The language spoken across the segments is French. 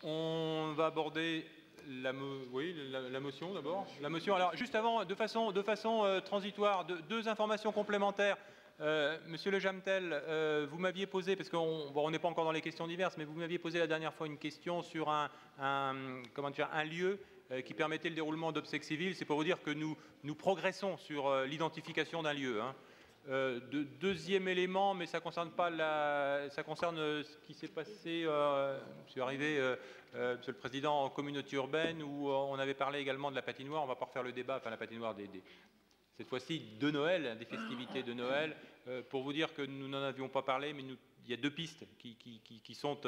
On va aborder la motion d'abord. La motion. Alors, juste avant, de façon transitoire, deux informations complémentaires. Monsieur Le Jamtel, vous m'aviez posé, parce qu'on n'est pas encore dans les questions diverses, mais vous m'aviez posé la dernière fois une question sur un lieu qui permettait le déroulement d'obsèques civiles. C'est pour vous dire que nous progressons sur l'identification d'un lieu. Deuxième élément, mais ça concerne ce qui s'est passé, je suis arrivé, Monsieur le Président, en communauté urbaine, où on avait parlé également de la patinoire. On va pas refaire le débat, enfin la patinoire cette fois-ci de Noël, des festivités de Noël, pour vous dire que nous n'en avions pas parlé, mais il y a deux pistes qui sont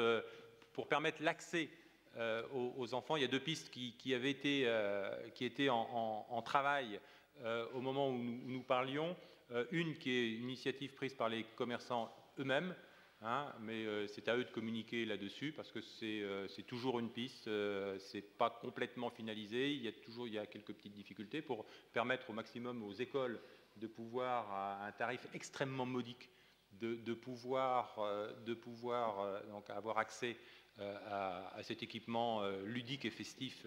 pour permettre l'accès aux enfants. Il y a deux pistes qui étaient en travail au moment où nous parlions. Une qui est une initiative prise par les commerçants eux-mêmes, mais c'est à eux de communiquer là-dessus parce que c'est toujours une piste, c'est pas complètement finalisé, il y a quelques petites difficultés pour permettre au maximum aux écoles de pouvoir, à un tarif extrêmement modique, de pouvoir donc avoir accès à cet équipement ludique et festif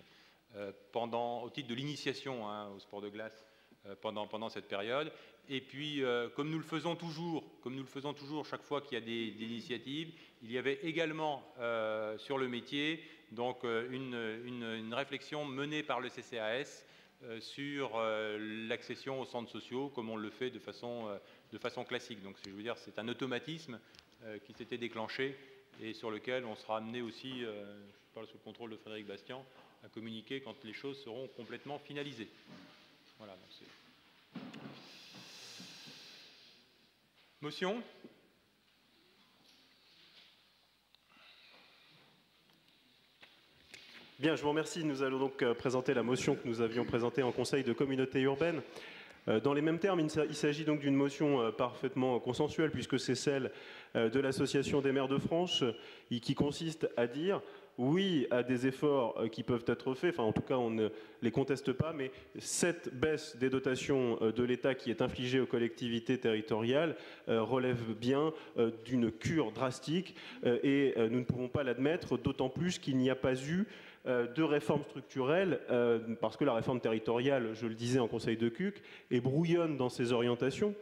au titre de l'initiation au sport de glace pendant cette période. Et puis, comme nous le faisons toujours chaque fois qu'il y a des initiatives, il y avait également sur le métier donc une réflexion menée par le CCAS sur l'accession aux centres sociaux, comme on le fait de façon classique. Donc, je veux dire, c'est un automatisme qui s'était déclenché et sur lequel on sera amené aussi, je parle sous le contrôle de Frédéric Bastian, à communiquer quand les choses seront complètement finalisées. Voilà. Donc motion. Bien, je vous remercie. Nous allons donc présenter la motion que nous avions présentée en Conseil de communauté urbaine. Dans les mêmes termes, il s'agit donc d'une motion parfaitement consensuelle, puisque c'est celle de l'Association des maires de France, qui consiste à dire oui à des efforts qui peuvent être faits, enfin en tout cas on ne les conteste pas, mais cette baisse des dotations de l'État qui est infligée aux collectivités territoriales relève bien d'une cure drastique et nous ne pouvons pas l'admettre, d'autant plus qu'il n'y a pas eu de réforme structurelle, parce que la réforme territoriale, je le disais en Conseil de CUC, est brouillonne dans ses orientations,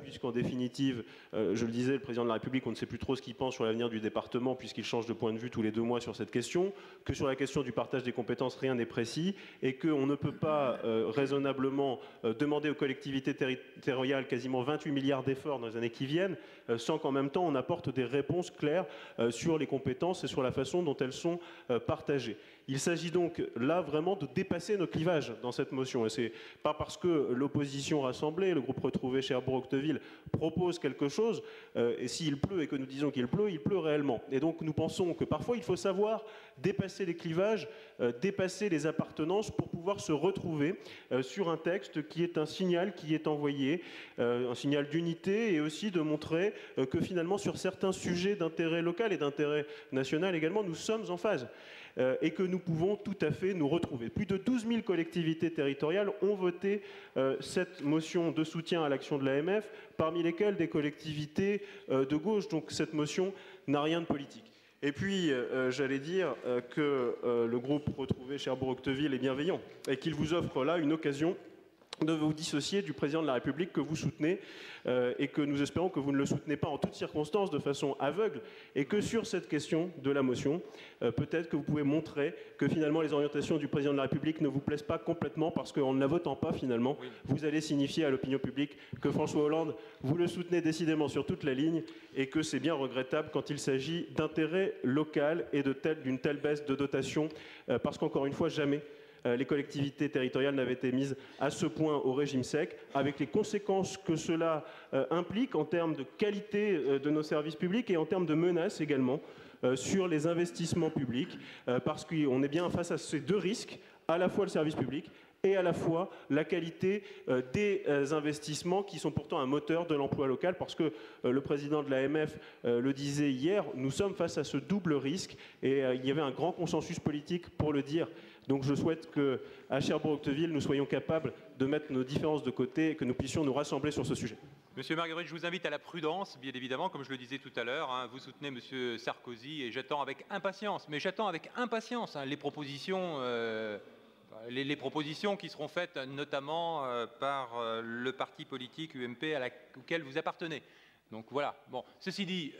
puisqu'en définitive, je le disais, le Président de la République, on ne sait plus trop ce qu'il pense sur l'avenir du département, puisqu'il change de point de vue tous les 2 mois sur cette question, que sur la question du partage des compétences, rien n'est précis, et qu'on ne peut pas raisonnablement demander aux collectivités territoriales quasiment 28 milliards d'efforts dans les années qui viennent, sans qu'en même temps on apporte des réponses claires sur les compétences et sur la façon dont elles sont partagées. Il s'agit donc là vraiment de dépasser nos clivages dans cette motion. Et c'est pas parce que l'opposition rassemblée, le groupe retrouvé Cherbourg-Octeville, propose quelque chose, et s'il pleut et que nous disons qu'il pleut réellement. Et donc nous pensons que parfois il faut savoir dépasser les clivages, dépasser les appartenances pour pouvoir se retrouver sur un texte qui est un signal qui est envoyé, un signal d'unité et aussi de montrer que finalement sur certains sujets d'intérêt local et d'intérêt national également, nous sommes en phase. Et que nous pouvons tout à fait nous retrouver. Plus de 12 000 collectivités territoriales ont voté cette motion de soutien à l'action de l'AMF, parmi lesquelles des collectivités de gauche. Donc cette motion n'a rien de politique. Et puis, j'allais dire que le groupe retrouvé Cherbourg-Octeville est bienveillant et qu'il vous offre là une occasion de vous dissocier du président de la République que vous soutenez et que nous espérons que vous ne le soutenez pas en toutes circonstances de façon aveugle et que sur cette question de la motion, peut-être que vous pouvez montrer que finalement les orientations du président de la République ne vous plaisent pas complètement parce qu'en ne la votant pas finalement, vous allez signifier à l'opinion publique que François Hollande, vous le soutenez décidément sur toute la ligne et que c'est bien regrettable quand il s'agit d'intérêt local et d'une telle baisse de dotation parce qu'encore une fois, jamais les collectivités territoriales n'avaient été mises à ce point au régime sec, avec les conséquences que cela implique en termes de qualité de nos services publics et en termes de menaces également sur les investissements publics, parce qu'on est bien face à ces deux risques, à la fois le service public et à la fois la qualité des investissements qui sont pourtant un moteur de l'emploi local, parce que le président de l'AMF le disait hier, nous sommes face à ce double risque et il y avait un grand consensus politique pour le dire. Donc je souhaite qu'à Cherbourg-Octeville, nous soyons capables de mettre nos différences de côté et que nous puissions nous rassembler sur ce sujet. Monsieur Marguerite, je vous invite à la prudence, bien évidemment, comme je le disais tout à l'heure. Hein, vous soutenez Monsieur Sarkozy et j'attends avec impatience, les propositions, les propositions qui seront faites notamment par le parti politique UMP auquel vous appartenez. Donc voilà. Bon, ceci dit,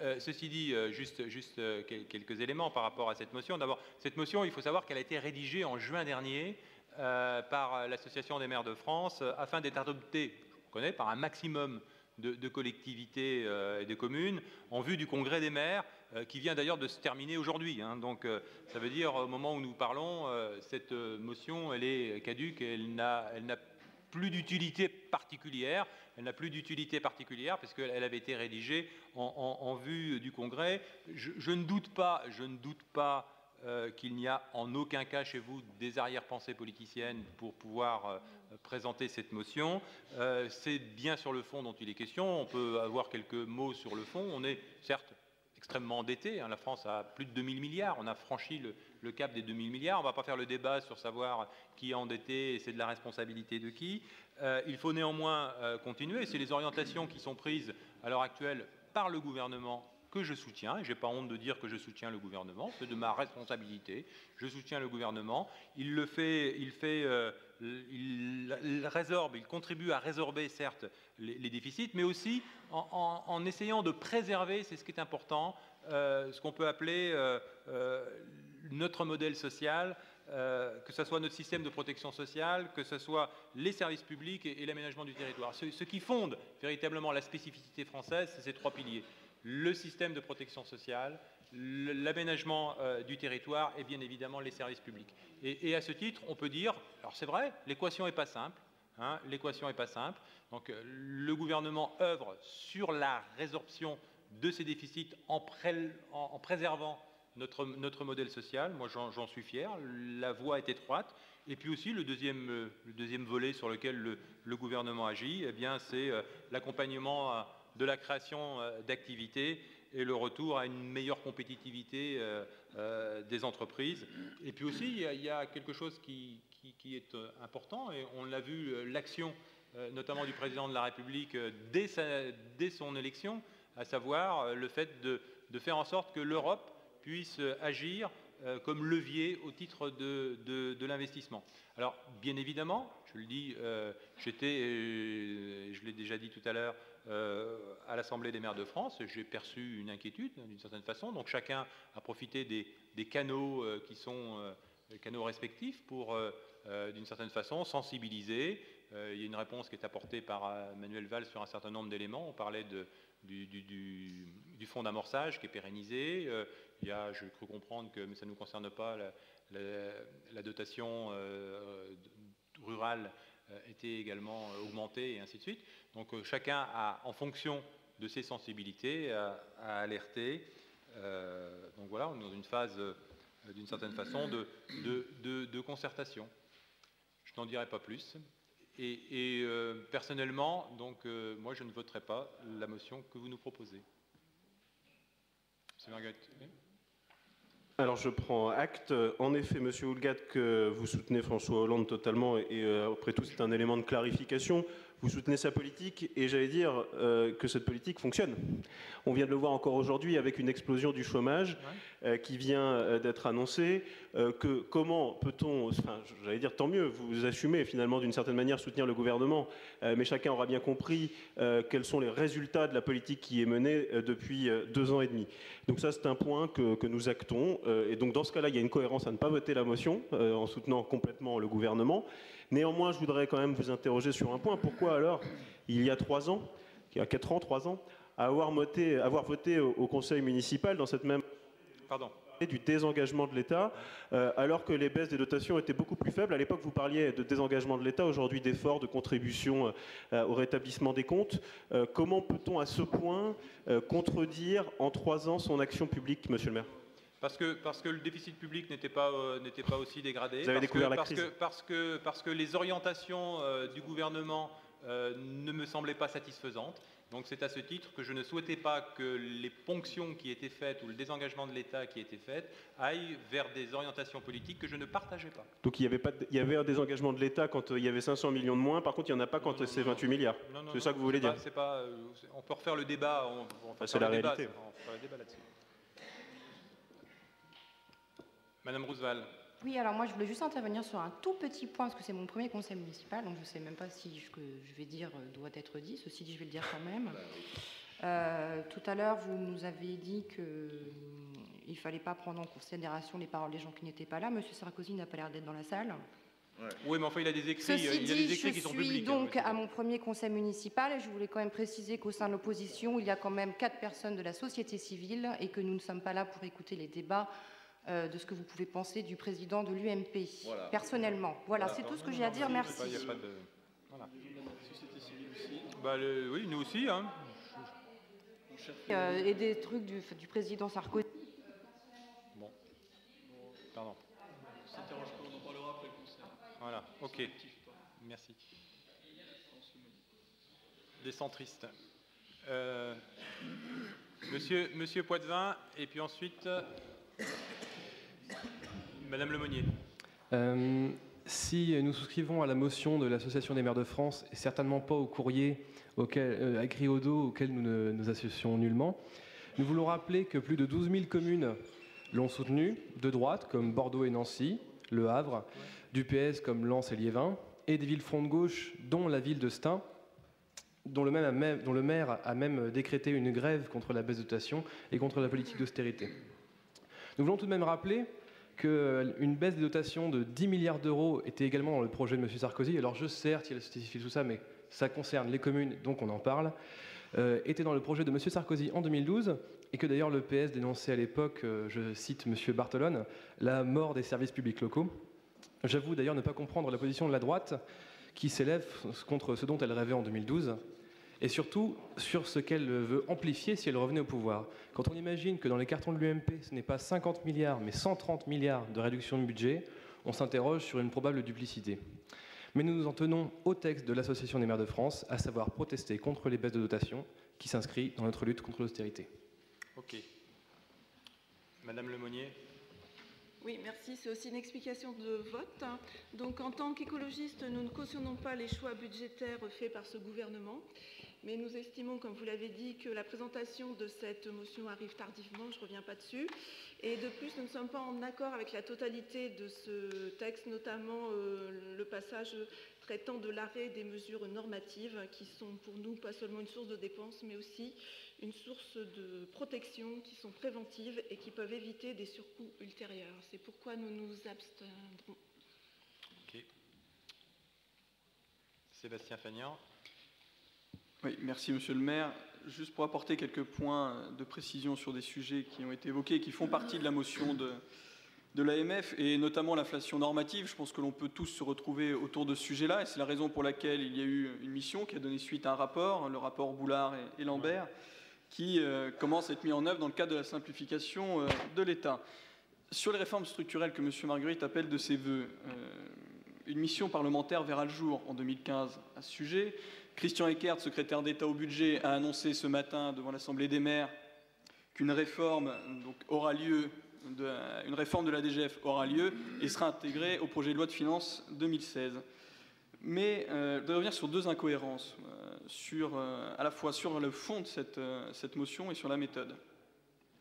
juste quelques éléments par rapport à cette motion. D'abord, cette motion, il faut savoir qu'elle a été rédigée en juin dernier par l'Association des maires de France afin d'être adoptée, je connais, par un maximum de collectivités et de communes en vue du congrès des maires qui vient d'ailleurs de se terminer aujourd'hui. Hein. Donc ça veut dire au moment où nous parlons, cette motion elle est caduque et elle n'a plus d'utilité particulière. Elle n'a plus d'utilité particulière puisqu'elle avait été rédigée en vue du congrès. Je ne doute pas qu'il n'y a en aucun cas chez vous des arrière-pensées politiciennes pour pouvoir présenter cette motion. C'est bien sur le fond dont il est question. On peut avoir quelques mots sur le fond. On est certes extrêmement endetté. Hein. La France a plus de 2000 milliards. On a franchi le cap des 2000 milliards. On ne va pas faire le débat sur savoir qui est endetté et c'est de la responsabilité de qui. Il faut néanmoins continuer. C'est les orientations qui sont prises à l'heure actuelle par le gouvernement que je soutiens, et je n'ai pas honte de dire que je soutiens le gouvernement, c'est de ma responsabilité, je soutiens le gouvernement, il contribue à résorber certes les déficits, mais aussi en essayant de préserver, c'est ce qui est important, ce qu'on peut appeler notre modèle social, que ce soit notre système de protection sociale, que ce soit les services publics et l'aménagement du territoire. Ce qui fonde véritablement la spécificité française, c'est ces trois piliers. Le système de protection sociale, l'aménagement du territoire et bien évidemment les services publics. Et à ce titre, on peut dire, alors c'est vrai, l'équation n'est pas simple, hein, l'équation n'est pas simple, donc le gouvernement œuvre sur la résorption de ces déficits en préservant notre modèle social, moi j'en suis fier, la voie est étroite, et puis aussi le deuxième volet sur lequel le gouvernement agit, eh bien c'est l'accompagnement de la création d'activités et le retour à une meilleure compétitivité des entreprises. Et puis aussi, il y a quelque chose qui est important, et on l'a vu, l'action notamment du président de la République dès son élection, à savoir le fait de faire en sorte que l'Europe puisse agir comme levier au titre de l'investissement. Alors, bien évidemment, je le dis, je l'ai déjà dit tout à l'heure, à l'Assemblée des maires de France, j'ai perçu une inquiétude d'une certaine façon, donc chacun a profité des canaux qui sont canaux respectifs pour, d'une certaine façon, sensibiliser. Il y a une réponse qui est apportée par Manuel Valls sur un certain nombre d'éléments. On parlait du fonds d'amorçage qui est pérennisé. Il y a, je cru comprendre que, mais ça ne nous concerne pas, la dotation rurale était également augmentée et ainsi de suite. Donc chacun a, en fonction de ses sensibilités, à alerter. Donc voilà, on est dans une phase, d'une certaine façon, de concertation. Je n'en dirai pas plus. Et personnellement, donc, moi je ne voterai pas la motion que vous nous proposez. Monsieur Marguerite. Alors je prends acte. En effet, Monsieur Houllegatte, que vous soutenez François Hollande totalement, et après tout c'est un élément de clarification. Vous soutenez sa politique, et j'allais dire que cette politique fonctionne. On vient de le voir encore aujourd'hui avec une explosion du chômage qui vient d'être annoncée. Comment peut-on, enfin, j'allais dire tant mieux, vous assumez finalement d'une certaine manière soutenir le gouvernement, mais chacun aura bien compris quels sont les résultats de la politique qui est menée depuis 2 ans et demi. Donc ça c'est un point que nous actons, et donc dans ce cas-là il y a une cohérence à ne pas voter la motion en soutenant complètement le gouvernement. Néanmoins, je voudrais quand même vous interroger sur un point. Pourquoi alors, il y a 3 ans, il y a 4 ans, 3 ans, avoir voté au conseil municipal dans cette même... Pardon. Du désengagement de l'État, alors que les baisses des dotations étaient beaucoup plus faibles. À l'époque, vous parliez de désengagement de l'État, aujourd'hui d'efforts, de contribution au rétablissement des comptes. Comment peut-on à ce point contredire en 3 ans son action publique, monsieur le maire ? Parce que le déficit public n'était pas aussi dégradé. Vous avez découvert la crise. Parce que les orientations du gouvernement ne me semblaient pas satisfaisantes. Donc c'est à ce titre que je ne souhaitais pas que les ponctions qui étaient faites ou le désengagement de l'État qui était fait aillent vers des orientations politiques que je ne partageais pas. Donc il y avait un désengagement de l'État quand il y avait 500 millions de moins, par contre il n'y en a pas quand c'est 28 milliards. C'est ça que vous voulez dire? On peut refaire le débat, c'est la réalité. On fera le débat là-dessus. Madame Rousseval. Oui, alors moi je voulais juste intervenir sur un tout petit point, parce que c'est mon premier conseil municipal, donc je ne sais même pas si ce que je vais dire doit être dit, ceci dit je vais le dire quand même. Tout à l'heure vous nous avez dit qu'il ne fallait pas prendre en considération les paroles des gens qui n'étaient pas là. Monsieur Sarkozy n'a pas l'air d'être dans la salle. Ouais. Oui, mais enfin il a des écrits, Ceci dit, qui sont publics. Je suis donc à mon premier conseil municipal et je voulais quand même préciser qu'au sein de l'opposition, il y a quand même 4 personnes de la société civile et que nous ne sommes pas là pour écouter les débats de ce que vous pouvez penser du président de l'UMP, voilà. Personnellement. Voilà, c'est tout ce que j'ai à dire, merci. Il n'y a pas de... Voilà. Bah, oui, nous aussi. Hein. Et des trucs du président Sarkozy. Bon. Pardon. On en parlera après le concert. Voilà, ok. Merci. Les centristes. Monsieur Poitvin, et puis ensuite... Madame Lemonnier. Si nous souscrivons à la motion de l'Association des maires de France, et certainement pas au courrier écrit au dos auquel nous ne nous associons nullement, nous voulons rappeler que plus de 12 000 communes l'ont soutenu, de droite comme Bordeaux et Nancy, Le Havre, du PS comme Lens et Liévin, et des villes front de gauche, dont la ville de Stein, dont le maire a même décrété une grève contre la baisse de dotation et contre la politique d'austérité. Nous voulons tout de même rappeler qu'une baisse des dotations de 10 milliards d'euros était également dans le projet de M. Sarkozy. Alors je sais, certes, il a justifié tout ça, mais ça concerne les communes, donc on en parle. Était dans le projet de M. Sarkozy en 2012, et que d'ailleurs le PS dénonçait à l'époque, je cite M. Bartolone, la mort des services publics locaux. J'avoue d'ailleurs ne pas comprendre la position de la droite qui s'élève contre ce dont elle rêvait en 2012. Et surtout sur ce qu'elle veut amplifier si elle revenait au pouvoir. Quand on imagine que dans les cartons de l'UMP, ce n'est pas 50 milliards, mais 130 milliards de réduction de budget, on s'interroge sur une probable duplicité. Mais nous nous en tenons au texte de l'Association des maires de France, à savoir protester contre les baisses de dotation, qui s'inscrit dans notre lutte contre l'austérité. Ok. Madame Lemonnier. Oui, merci. C'est aussi une explication de vote. Donc, en tant qu'écologistes, nous ne cautionnons pas les choix budgétaires faits par ce gouvernement. Mais nous estimons, comme vous l'avez dit, que la présentation de cette motion arrive tardivement, je ne reviens pas dessus. Et de plus, nous ne sommes pas en accord avec la totalité de ce texte, notamment le passage traitant de l'arrêt des mesures normatives, qui sont pour nous pas seulement une source de dépenses, mais aussi une source de protection, qui sont préventives et qui peuvent éviter des surcoûts ultérieurs. C'est pourquoi nous nous abstiendrons. Ok. Sébastien Fagnan. Oui, merci Monsieur le maire. Juste pour apporter quelques points de précision sur des sujets qui ont été évoqués et qui font partie de la motion de l'AMF, et notamment l'inflation normative. Je pense que l'on peut tous se retrouver autour de ce sujet-là, et c'est la raison pour laquelle il y a eu une mission qui a donné suite à un rapport, le rapport Boulard et Lambert, qui commence à être mis en œuvre dans le cadre de la simplification de l'État. Sur les réformes structurelles que M. Marguerite appelle de ses voeux, une mission parlementaire verra le jour en 2015 à ce sujet. Christian Eckert, secrétaire d'État au budget, a annoncé ce matin devant l'Assemblée des maires qu'une réforme aura lieu, une réforme de la DGF aura lieu et sera intégrée au projet de loi de finances 2016. Mais je voudrais revenir sur deux incohérences, à la fois sur le fond de cette motion et sur la méthode.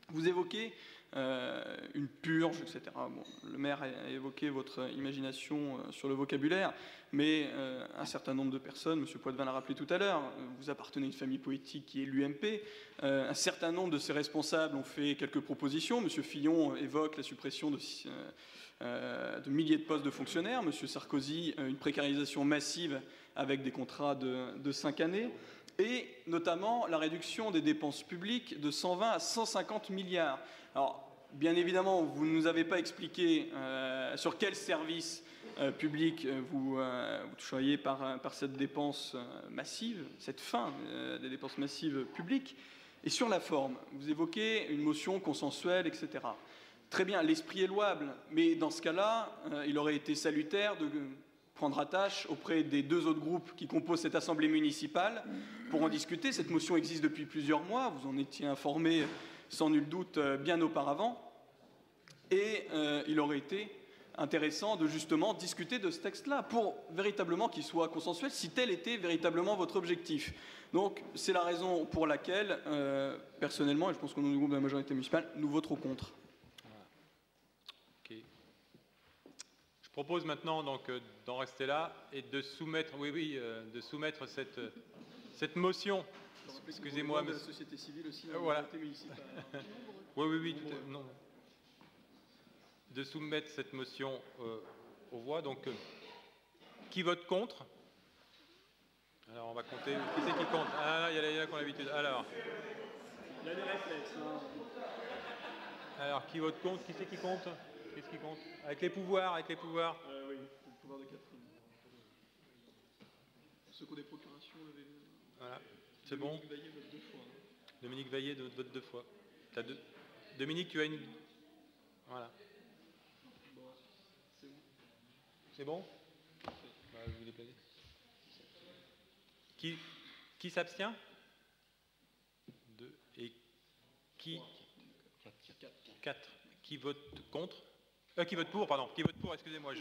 Vous évoquez une purge, etc. Bon, le maire a évoqué votre imagination sur le vocabulaire, mais un certain nombre de personnes, M. Poitvin l'a rappelé tout à l'heure, vous appartenez à une famille politique qui est l'UMP, un certain nombre de ses responsables ont fait quelques propositions. M. Fillon évoque la suppression de milliers de postes de fonctionnaires, M. Sarkozy une précarisation massive avec des contrats de 5 années, et notamment la réduction des dépenses publiques de 120 à 150 milliards. Alors, bien évidemment, vous ne nous avez pas expliqué sur quel service public vous toucheriez par cette dépense massive, cette fin des dépenses massives publiques. Et sur la forme, vous évoquez une motion consensuelle, etc. Très bien, l'esprit est louable, mais dans ce cas-là, il aurait été salutaire de prendre attache auprès des 2 autres groupes qui composent cette assemblée municipale pour en discuter. Cette motion existe depuis plusieurs mois, vous en étiez informés sans nul doute bien auparavant, et il aurait été intéressant de justement discuter de ce texte-là pour véritablement qu'il soit consensuel, si tel était véritablement votre objectif. Donc c'est la raison pour laquelle, personnellement, et je pense qu'au nom du groupe de la majorité municipale, nous voterons contre. Okay. Je propose maintenant donc d'en rester là et de soumettre, de soumettre cette motion. Excusez-moi, mais la société civile aussi, la voilà. majorité municipale. Oui, non. De soumettre cette motion aux voix. Donc, qui vote contre? Alors, on va compter. Qui c'est qui compte? Ah, il y a là qu'on a l'habitude. Alors. Il y a des réflexes. Hein. Alors, qui vote contre? Qui c'est qui compte? Qu'est-ce qui compte? Avec les pouvoirs, Oui, le pouvoir de Catherine. Ceux qui ont des procurations, levez-le. Voilà, c'est bon. Dominique Vaillé vote 2 fois. Hein. Dominique Vaillé vote 2 fois. T'as deux. Dominique, tu as une. Voilà. C'est bon? Vous vous déplacez. Qui s'abstient? 2. Et qui? 4. Qui vote contre? Qui vote pour, pardon. Qui vote pour, excusez-moi.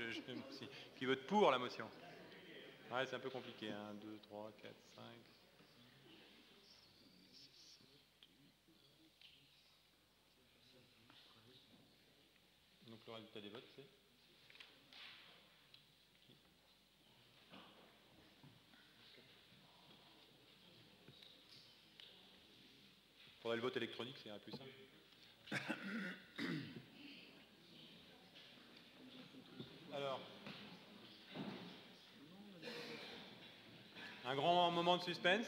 Qui vote pour la motion? Ouais, c'est un peu compliqué. 1, 2, 3, 4, 5. Donc le résultat des votes, c'est? Il faudrait le vote électronique, c'est plus simple. Alors, un grand moment de suspense.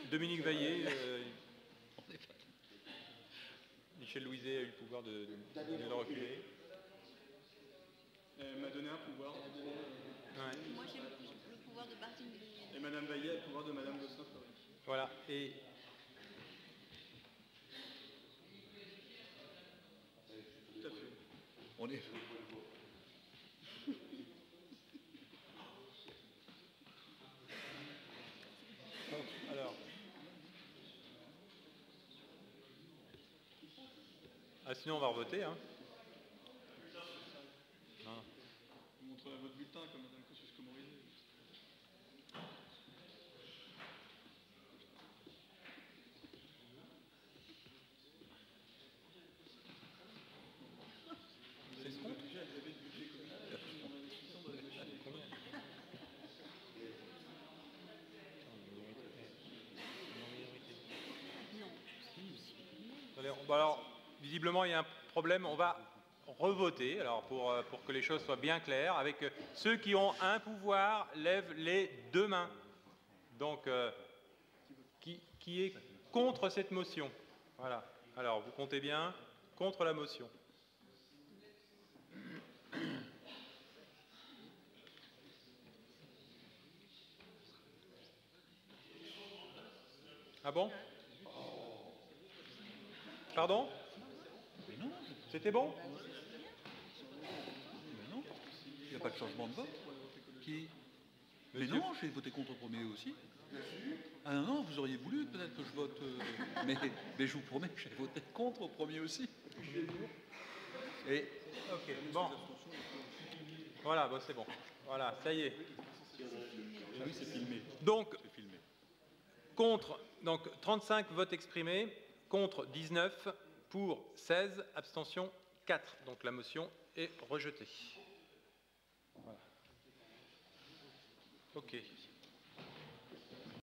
Dominique Vaillé, Michel Louiset a eu le pouvoir de le reculer. Elle m'a donné un pouvoir. Ouais. Moi j'ai le pouvoir de Martine. Et Madame Vaillé a le pouvoir de Madame Gosselin-Fleury. Voilà. Et tout à fait. On est. alors. Sinon on va revoter. Hein. Non. Vous montrerez votre bulletin comme Madame Kosciusko-Morizet. C'est ce compte? Alors, visiblement, il y a un problème. On va revoter, alors pour que les choses soient bien claires, avec ceux qui ont un pouvoir, lèvent les 2 mains. Donc, qui est contre cette motion? Voilà. Alors, vous comptez bien, contre la motion. Ah bon? Pardon? C'était bon? Mais non, il n'y a pas de changement de vote. Mais non, j'ai voté contre au premier aussi. Ah non, vous auriez voulu peut-être que je vote. Mais je vous promets que j'ai voté contre au premier aussi. Et... Ok, bon. Voilà, bon, c'est bon. Voilà, ça y est. Oui, c'est filmé. Donc, contre, donc 35 votes exprimés, contre 19, pour 16, abstention 4. Donc la motion est rejetée. Voilà. Ok.